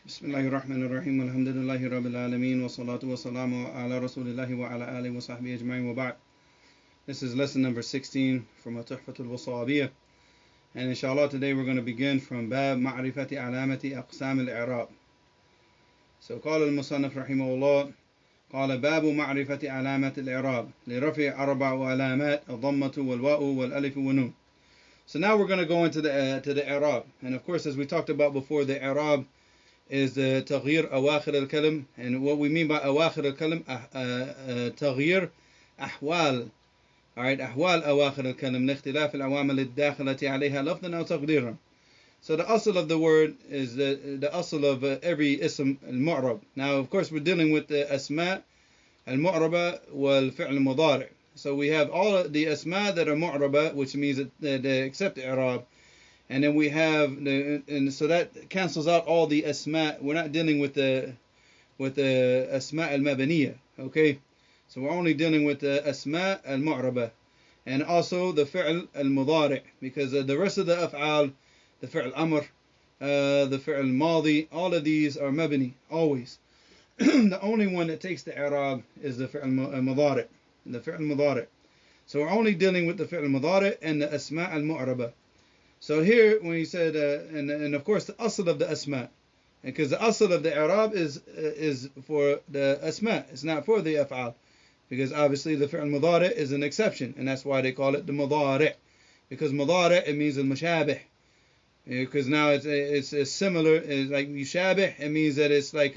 بسم الله الرحمن الرحيم والحمد لله رب العالمين والصلاة والسلام على رسول الله وعلى آله وصحبه أجمعين وبعد. This is lesson number 16 from Tuhfah Wasaabiyyah, and inshallah today we're going to begin from باب معرفة علامة أقسام الإعراب. So قال المصنف رحمه الله قال باب معرفة علامة الإعراب لرفع أربع علامات الضمة والواو والألف والنون. So now we're going to go into the إعراب, and of course as we talked about before, the إعراب is the تغيير أواخر الكلم, and what we mean by أواخر الكلم تغيير أحوال. Alright, أحوال أواخر الكلم لاختلاف العوامل الداخلة عليها لفظا أو تقديرا. So the asl of the word is the asl of every ism al-mu'rab. Now of course we're dealing with the asma al-mu'raba wal-fi'l al-mudari'. So we have all of the asma that are mu'raba, which means that they accept i'rab. And then we have and so that cancels out all the asma. We're not dealing with the asma al-mabaniyah, okay? So we're only dealing with the asma al-mu'raba, and also the fi'l al-mudari', because the rest of the af'al, the fi'l amr, the fi'l madi, all of these are mabni always. The only one that takes the i'rab is the fi'l al-mudari', the fi'l al-mudari'. So we're only dealing with the fi'l al-mudari' and the asma al-mu'raba. So here, when he said, and of course the asl of the asma, because the asl of the i'rab is for the asma, it's not for the af'al, because obviously the fi'l mudari' is an exception, and that's why they call it the mudari', because mudari' it means al-mushabih, because now it's similar, it's like yushabih, it means that it's like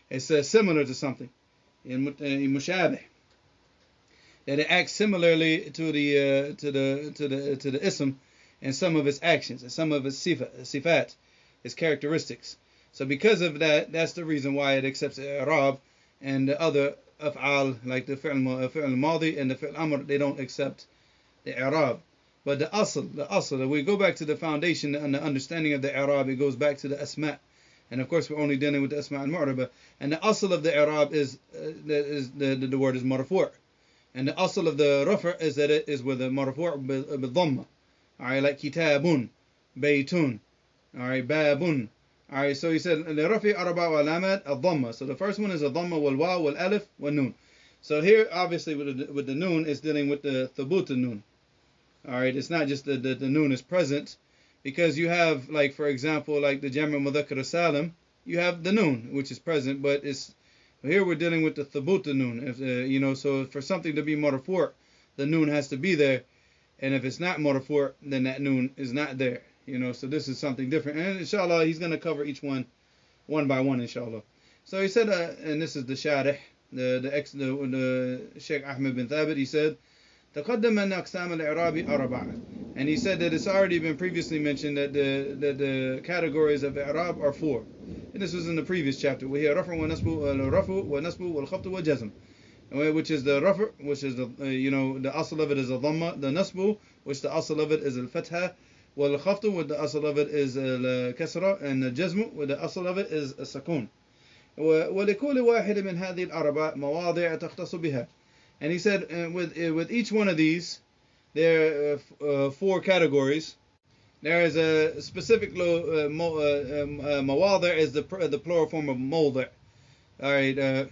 it's similar to something, mushabih, that it acts similarly to the ism, and some of its actions, and some of its sifat, its characteristics. So because of that, that's the reason why it accepts i'rab, and the other af'al, like the fi'l madi and the fi'l amr, they don't accept the i'rab. But the asl, if we go back to the foundation and the understanding of the i'rab, it goes back to the asma. And of course we're only dealing with the asma al-mu'raba. And the asl of the i'rab is the word is marfu'. And the asl of the rafa' is that it is with a marfu' bil-dhamma. Alright, like kitabun, baytun, alright, babun. Alright, so he said لرفع أربع علامات الضمة. So the first one is a dhamma wal waw wal alif wal nun. So here obviously with the nun it's dealing with the thubut nun. Alright, it's not just the nun is present, because you have, like for example, like the Jama' Mudhakkar Salim, you have the nun which is present, but it's here we're dealing with the thubut nun. If so for something to be marfu', the nun has to be there. And if it's not marfu', then that nun is not there. So this is something different. And inshallah, he's going to cover each one by one, inshallah. So he said, and this is the Sharih, the Sheikh Ahmed bin Thabit, he said, تقدم أن أقسام الإعراب أربعة. And he said that it's already been previously mentioned that the categories of i'rab are four. And this was in the previous chapter. وهي رفع ونصب والرفع والنصب والخفض والجزم. Which is the rafa', which is the the asl of it is a dhamma, the nasbu, which the asl of it is al-fatha, wal khaftu, which the asl of it is al-kasra, and the jazmu, which the asl of it is al-sakun. ولكل واحد من هذه الأربع مواضع تختص بها. And he said with each one of these there are four categories. There is a specific mawadi' is the plural form of mawdi'. Alright,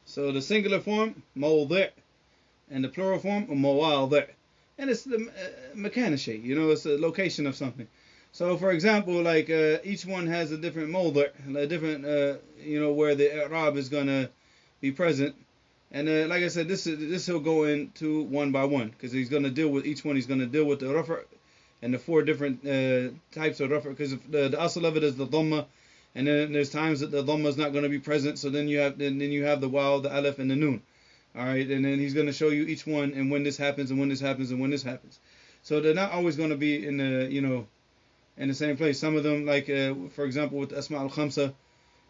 so the singular form, mawdi', and the plural form, mawadi'. And it's the makan shay, it's a location of something. So for example, like each one has a different mawdi', a different, where the i'rab is going to be present. And like I said, this he'll go into one by one, because he's going to deal with each one. He's going to deal with the rafa' and the four different types of rafa', because the asl of it is the dhamma. And then there's times that the dhamma is not going to be present, so then you have the waw, the alif, and the nun. All right, and then he's going to show you each one and when this happens and when this happens and when this happens. So they're not always going to be in the same place. Some of them, like for example, with the asma al khamsa,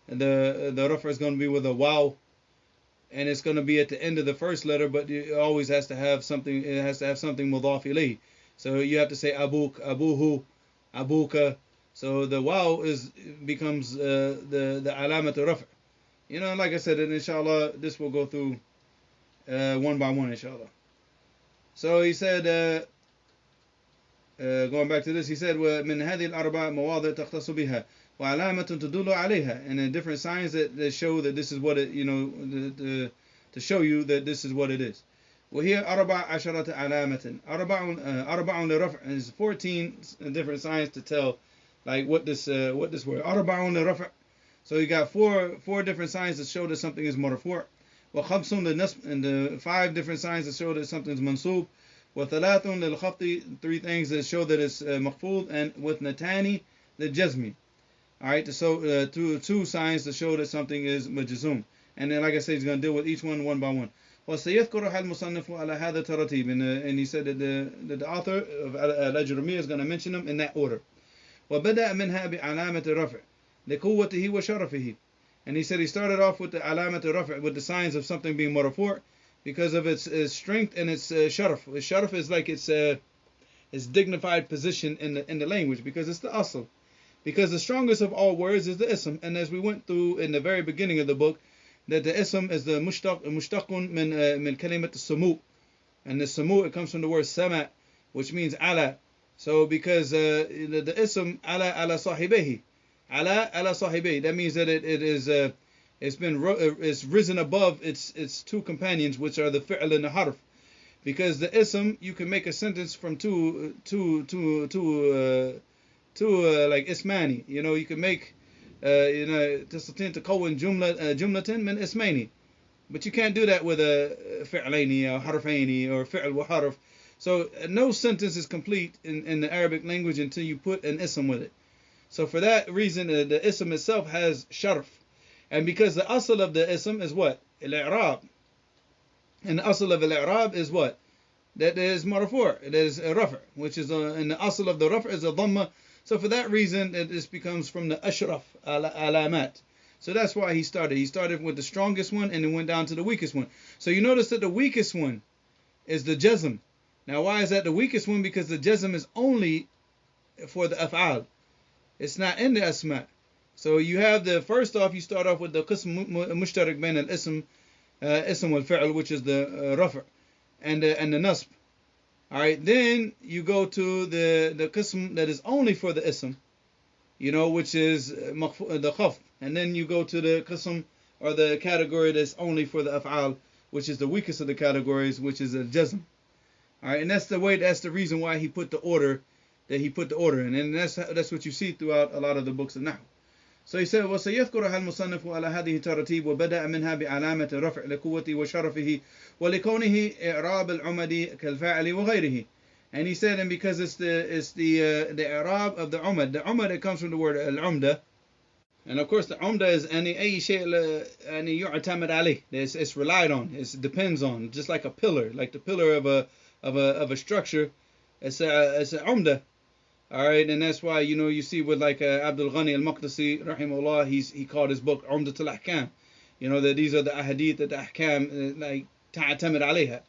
the rafa is going to be with a waw, and it's going to be at the end of the first letter, but it always has to have something. It has to have something mudaf ilayhi. So you have to say abuk, abuhu, abuka. So the waw becomes the alamat rafa'. Like I said, and inshallah, this will go through one by one, inshallah. So he said, going back to this, he said, وَمِنْ هَذِهِ الْأَرْبَعِ مَوَاضِعْ تَخْتَصُ بِهَا وَعَلَامَةٌ تَدُلُّ عَلَيْهَا. And then different signs that show that this is what it, to show you that this is what it is. وهي 14 علامة. أربع لرفع is 14 different signs to tell like what this word. 4 لرفع. So you got four different signs that show that something is marfu'. وخمس للنصب, and the 5 different signs that show that something is mansub. وثلاث للخفض, 3 things that show that it's مخفوض, and واثنتان للجزم. Alright, so 2 signs to show that something is majzum. And then like I said, he's going to deal with each one by one. وسيذكرها المصنف على هذا الترتيب, and he said that the author of Al-Ajrumiyyah is going to mention them in that order. وبدأ منها بعلامة الرفع لقوته وشرفه. And he said he started off with the alamat al-raf', with the signs of something being marfu' because of its strength and its sharaf. Sharaf is like its dignified position in the language, because it's the asl. Because the strongest of all words is the ism, and as we went through in the very beginning of the book, that the ism is the mushtaqun min kalimat as-sumu', and the sumu', it comes from the word sama, which means ala. So because the ism ala sahibihi, ala sahibihi, that means that it's risen above its 2 companions, which are the fi'l and the harf. Because the ism, you can make a sentence from two like ismani. You can make تستطيع تكون جملة من اسمين, but you can't do that with a فعلين or حرفين or فعل وحرف. So no sentence is complete in the Arabic language until you put an ism with it. So for that reason, the ism itself has sharf. And because the asl of the ism is what? Al-i'rab. And the asl of al-i'rab is what? That is marfu', that is a raf', which is and the asl of the raf' is a dhamma. So for that reason, this becomes from the ashraf, alamat. So that's why he started. He started with the strongest one and then went down to the weakest one. So you notice that the weakest one is the jazm. Now why is that the weakest one? Because the jazm is only for the af'al. It's not in the asma. So you have first off, you start off with the qism mushtarak bain al-ism, ism wal-fi'l, which is the raf' and the nasb. Alright, then you go to the qism that is only for the ism, which is the khafd. And then you go to the qism, or the category that's only for the af'al, which is the weakest of the categories, which is a jazm. Alright, and that's the reason why he put the order that he put the order in. And that's what you see throughout a lot of the books of Nahu. So he said, وَسَيَذْكُرُهَا الْمُصَنِّفُ عَلَى هَذِهِ التَّرْتِيبِ وَبَدَأَ مِنْهَا بِعَلَامَةِ الرَّفْعِ لِقُوَّتِهِ وَشَرَفِهِ وَلِكَوْنِهِ إِعْرَابِ الْعُمَدِ كَالْفَاعِلِ وَغَيْرِهِ. And he said, and because it's the i'rab of the umad. The umad, it comes from the word al-umda. And of course the umda is أي شيء يعتمد عليه. It's relied on. It depends on, just like a pillar, like the pillar of a structure. It's a umda. All right, and that's why you see with like Abdul Ghani al-Maqdisi rahimahullah, he called his book Umdat al-Ahkam. That these are the ahadith that the ahkam like ta'tamid alayha.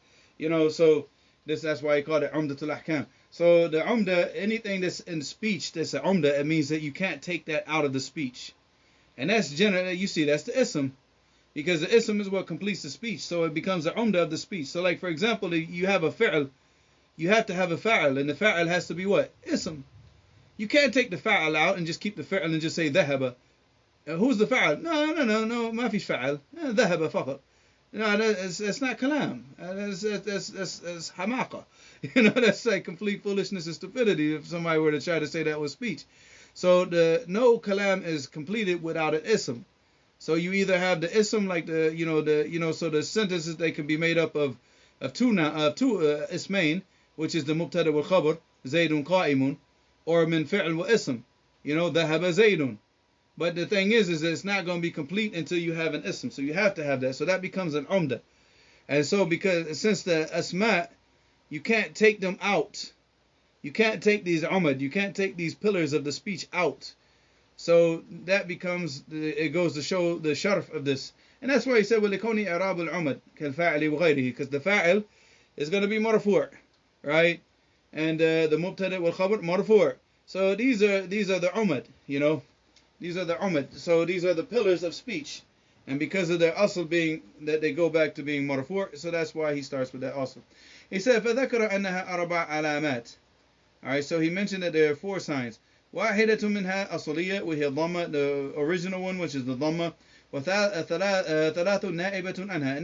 So that's why he called it Umdat al-Ahkam. So the umda, anything that's in speech that's an umda, it means that you can't take that out of the speech. And that's generally, you see, that's the ism, because the ism is what completes the speech, so it becomes the umda of the speech. So like for example, you have a fi'l, you have to have a fa'al, and the fa'al has to be what? Ism. You can't take the fa'al out and just keep the fi'l and just say dhahaba. Who's the fa'al? No, ما فيش فa'al. ذهب فقط. No, that's not kalam. That's hamaqa. That's like complete foolishness and stupidity if somebody were to try to say that was speech. So no kalam is completed without an ism. So you either have the ism, like so the sentences, they can be made up of two ismain, which is the mubtada wal khabar, zaydun qa'imun, or min fi'l wa ism, dhahaba zaydun. But the thing is that it's not going to be complete until you have an ism. So you have to have that. So that becomes an umda. And so since the asma, you can't take them out. You can't take these umad. You can't take these pillars of the speech out. So that becomes, it goes to show the sharf of this. And that's why he said, وَلِكَوْنِ إِعْرَابُ الْعُمَدِ كَالْفَاعِلِ وَغَيْرِهِ, because the fa'il is going to be marfu', right? And the mubtada wal khabar marfu'. So these are the umad, These are the umad. So these are the pillars of speech. And because of their asl being that they go back to being marfu', so that's why he starts with that asl. He said, فَذَكَرَ أَنَّهَا أَرْبَعَ عَلَامَاتٍ. Alright, so he mentioned that there are 4 signs. واحدة منها أصلية وهي الضمة, the original one, which is the dhamma. وثلاث نائبة عنها.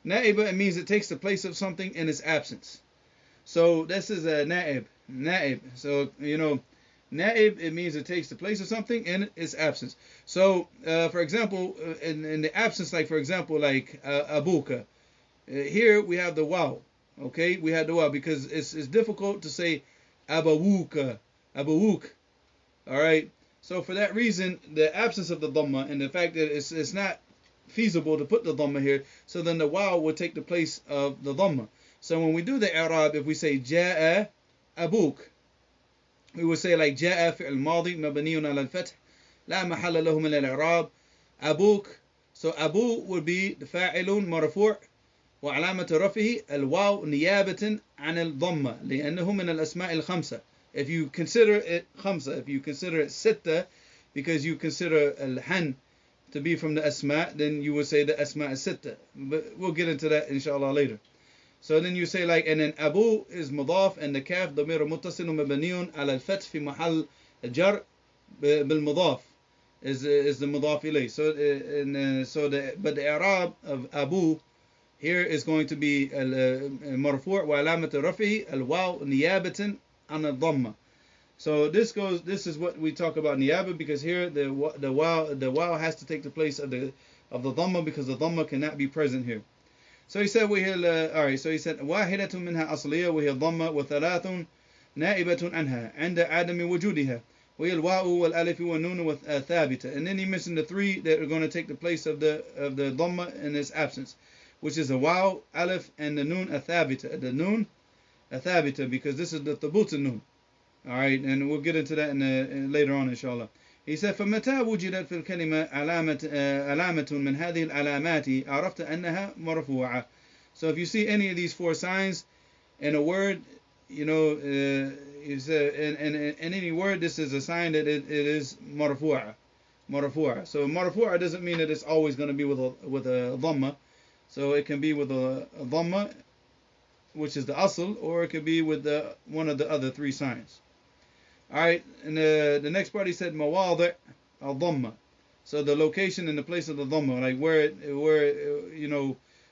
Na'iba, it means it takes the place of something in its absence. So this is a na'ib. So, na'ib, it means it takes the place of something in its absence. So, for example, in the absence, like for example, like abuka, here we have the waw. Okay, we have the waw because it's difficult to say abawuka, abawuk. All right. So for that reason, the absence of the dhamma and the fact that it's not feasible to put the dhamma here, so then the waw will take the place of the dhamma. So when we do the i'rab, if we say ja'a abuk, we would say like ja'a fi'l madi mabniyun ala al-fath la mahalla lahu min al-i'rab abuk. So abu would be the fa'ilun marfu' wa alamat rafihi al-waw niyabatan an al-dhamma li'annahu min al-asma' al-khamsa. If you consider it khamsa, if you consider it sitta, because you consider al-han to be from the asma, then you would say the asma is sitta. But we'll get into that inshallah later. So then you say like, and then abu is mudaf, and the kaf damir muttasil mabniyun ala al-fath fi mahall jar bil mudaf is the mudaf ilay. So but the i'rab of abu here is going to be marfu' wa alamat rafihi al-waw niyabatan an al-dhamma. So this is what we talk about niyaba, because here the waw has to take the place of the dhamma, because the dhamma cannot be present here. So he said alright, so he said واحدة منها أصلية وهي الضمة وثلاث نائبة عنها عند عدم وجودها وهي الواو والألف والنون والثابتة. And then he mentioned the 3 that are going to take the place of the dhamma in its absence, which is the waw, alif, and the nun athabita. The nun athabita, because this is the thubut nun. Alright, and we'll get into that in later on inshallah. He said فمتى وجدت في الكلمة علامة من هذه العلامات عرفت أنها مرفوعة. So if you see any of these 4 signs in a word, in any word, this is a sign that it is marfu'a. So marfu'a doesn't mean that it's always going to be with a dhamma. So it can be with a dhamma, which is the asl, or it could be with one of the other 3 signs. Alright, and the next part he said mawadi' al-dhamma. So the location and the place of the dhamma, like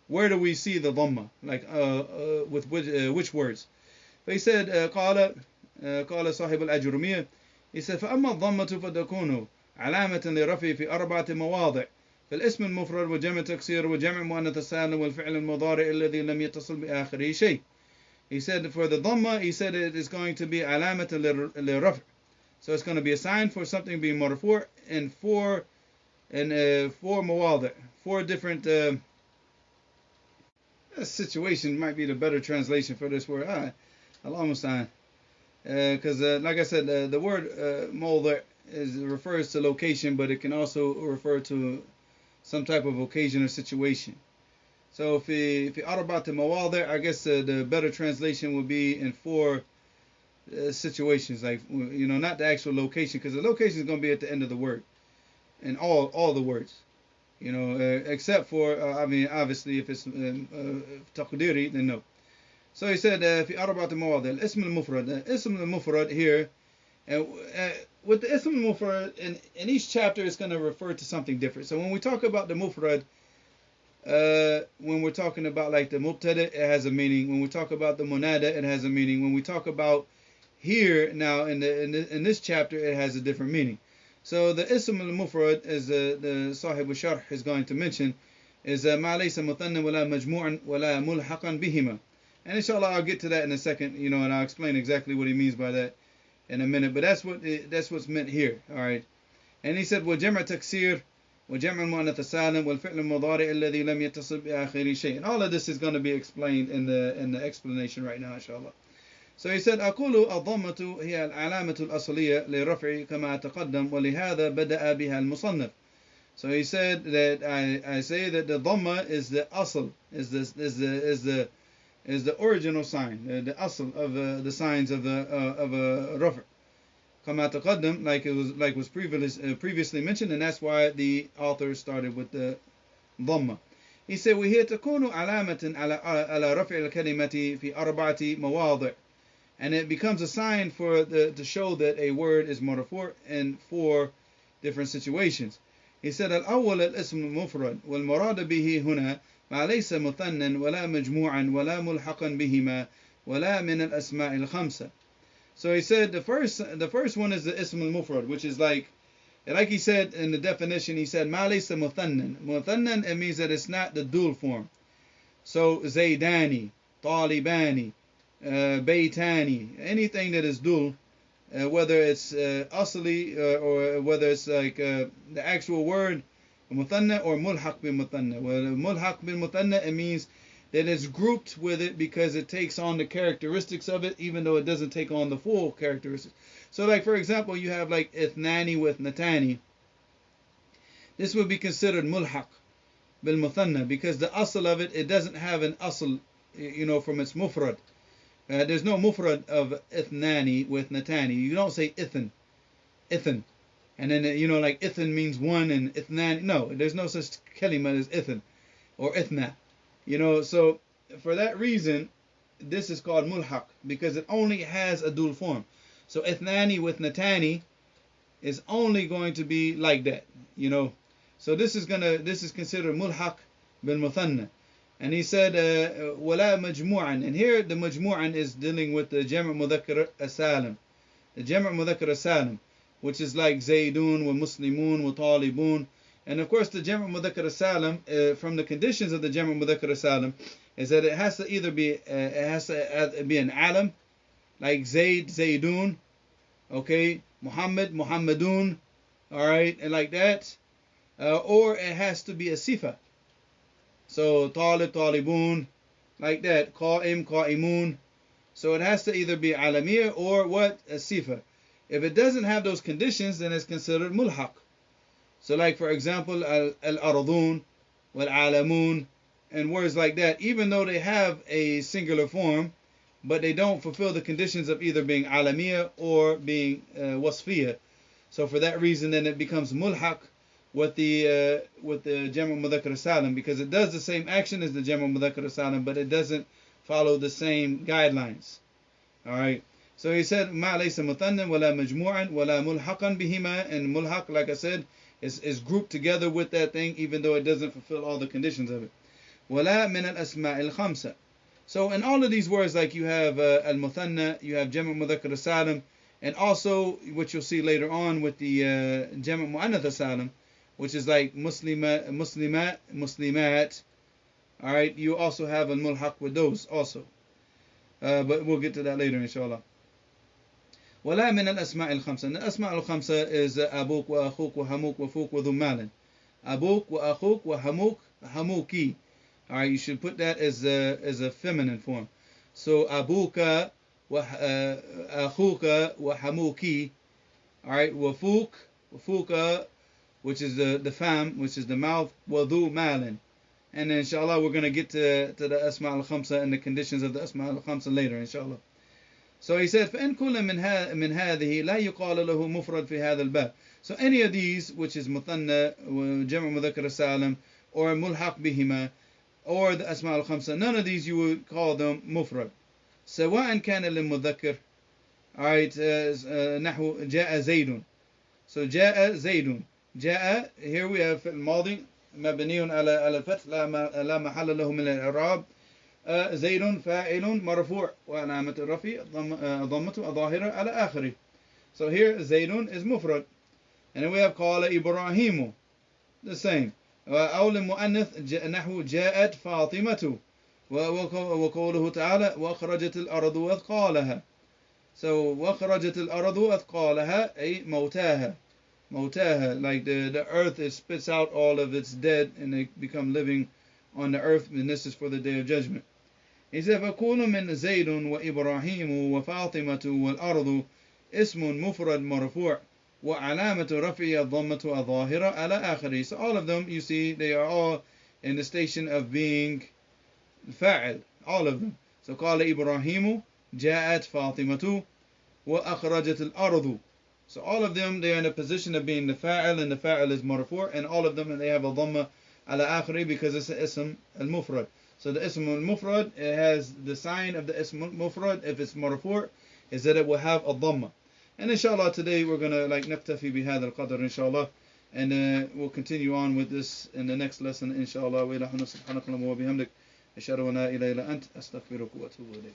where do we see the dhamma? Like with which words? But he said قال صاحب الأجرمية, he said فأما الضمة فتكون علامة لرفع في 4 مواضع فالاسم المفرد وجمع تكسير وجمع مؤنث السالم والفعل المضارع الذي لم يتصل بآخره شيء. He said for the dhamma, he said it is going to be alamat liraf'. So it's going to be a sign for something being marfu' in 4 mawadi', 4 different situation might be the better translation for this word. Allah musta'an. Because like I said, the word mawdi' refers to location, but it can also refer to some type of occasion or situation. So if you about the mawadi', I guess the better translation would be in 4 situations, like not the actual location, because the location is going to be at the end of the word, in all the words, except for obviously if it's taqdiri, then no. So he said if you about the mawadi', al-ism al-mufrad here, and with the ism al-mufrad in each chapter, it's going to refer to something different. So when we talk about the mufrad, when we're talking about like the mubtada, it has a meaning. When we talk about the munada, it has a meaning. When we talk about here now in this chapter, it has a different meaning. So the ism al-mufrad, as the sahib al-sharh is going to mention, is ma laysa muthanna wala majmu'an wala mulhaqan bihima. And inshallah I'll get to that in a second, and I'll explain exactly what he means by that in a minute. But that's what's meant here. All right. And he said wa jam'a taksir وجمع المؤنث السالم والفعل المضارع الذي لم يتصل بآخره شيء. And all of this is going to be explained in the explanation right now inshallah. So he said أقول الضمة هي العلامة الأصلية لرفع كما تقدم ولهذا بدأ بها المصنف. So he said that I say that the dhamma is the asl, is the original sign, the asl of the signs of a raf'. كما تقدم, like was previously mentioned, and that's why the author started with the dhamma. He said وهي تكون علامة على رفع الكلمة في 4 مواضع. And it becomes a sign to show that a word is marfu' in 4 different situations. He said, الأول الاسم المفرد والمراد به هنا ما ليس مثنى ولا مجموعا ولا ملحقا بهما ولا من الأسماء الخمسة. So he said the first one is the ism al-mufrad, which is like he said in the definition, he said ما ليس مثنى. مثنى, it means that it's not the dual form. So Zaydani, Talibani, Baytani, anything that is dual, whether it's asli or whether it's like the actual word muthanna or mulhaq bil muthanna. Well, mulhaq bil muthanna, it means that it's grouped with it because it takes on the characteristics of it, even though it doesn't take on the full characteristics. So like for example, you have like ithnani with natani. This would be considered mulhaq bil muthanna because the asl of it doesn't have an asl, from its mufrad. There's no mufrad of ithnani with natani. You don't say ithan. And then, like ithan means one and ithnani. No, there's no such kalima as ithan or ithna. So for that reason, this is called mulhaq because it only has a dual form. So ithnani with natani is only going to be like that. So this is considered mulhaq bil muthanna. And he said, وَلَا مَجْمُوعًا. And here the majmu'an is dealing with the jam' mudhakkar as-salim. The jam' mudhakkar as-salim, which is like Zaydun, wa Muslimun, wa Talibun. And of course the jam' mudhakkar as-salim, from the conditions of the jam' mudhakkar as-salim, is that it has to either be, an alam, like Zayd, Zaydun, okay, Muhammad, Muhammadun, alright, and like that, or it has to be a sifa. So Talib, Talibun, like that. Qa'im, Qa'imun. So it has to either be alamiyah or what? A sifa. If it doesn't have those conditions, then it's considered mulhaq. So like for example, al-ardun, wal-alamun, and words like that, even though they have a singular form, but they don't fulfill the conditions of either being alamiyah or being wasfiyah. So for that reason, then it becomes mulhaq with the jam' mudhakkar salim, because it does the same action as the jam' mudhakkar salim, but it doesn't follow the same guidelines. All right. So he said ma laysa muthannan wala majmu'an wala mulhaqan bihima, and mulhaq, like I said, is grouped together with that thing, even though it doesn't fulfill all the conditions of it. Wala min al asma' al khamsa. So in all of these words, like you have al muthanna, you have jam' mudhakkar salim, and also what you'll see later on with the jam' mu'annath salim, which is like muslimat, all right, you also have a mulhaq with those also, but we'll get to that later inshallah. ولا من الأسماء الخمسة. And the أسماء الخمسة is أبوك وأخوك وهموك وفوك وذو مال. أبوك وأخوك وهموك, hamuki. All right, you should put that as a feminine form. So أبوك وأخوك وهموكي. All right, وفوك, which is the fam, which is the mouth, وذو مال. And then inshallah we're going to get to the Asma al-Khamsa and the conditions of the Asma al-Khamsa later inshallah. So he said, فَإِن كُلَّ مِنْ هَذِهِ لَا يُقَالَ لَهُ مُفْرَدْ فِي هَذَا الْبَابِ. So any of these, which is مُثَنَّى, جَمْعُ مُذَكَّرَ سَالِم, or مُلْحَق بِهِمَا, or the Asma al-Khamsa, none of these you would call them mufrad. سواء كان للمذكر. Alright, نحو جاء زيد. So جاء زيد. جاء, here we have الماضي مبني على الفتح لا محل له من الإعراب. زيد فاعل مرفوع وعلامة الرفع ضمته ظاهرة على آخره. So here زيد is mufrad. And then we have قال إبراهيم, the same. أو للمؤنث نحو جاءت فاطمة. وقوله تعالى وأخرجت الأرض أثقالها. So وأخرجت الأرض أثقالها أي موتاها. Motaha, like the earth, it spits out all of its dead and they become living on the earth, and this is for the day of judgment. He said, فَكُونُ مِنْ زَيْدٌ وَإِبْرَاهِيمُ وَفَاطِمَةُ وَالْأَرْضُ اسم مفرد مرفوع وعلامة رفعه الضمة الظاهرة على آخره. So all of them, you see, they are all in the station of being fa'il, all of them. So قال إبراهيم جاءت فاطمة وأخرجت الأرض. So all of them, they are in a position of being the fa'il, and the fa'il is marfu', and all of them, and they have a dhamma ala akhri because it's an ism al-mufrad. So the ism al-mufrad, it has the sign of the ism al-mufrad if it's marfu', is that it will have a dhamma. And inshallah today we're gonna نكتفي بهذا القدر inshallah, and we'll continue on with this in the next lesson inshallah. وإلى هنا سبحانك اللهم وبحمدك أشهد أن لا إله إلا أنت أستغفرك وأتوب إليك.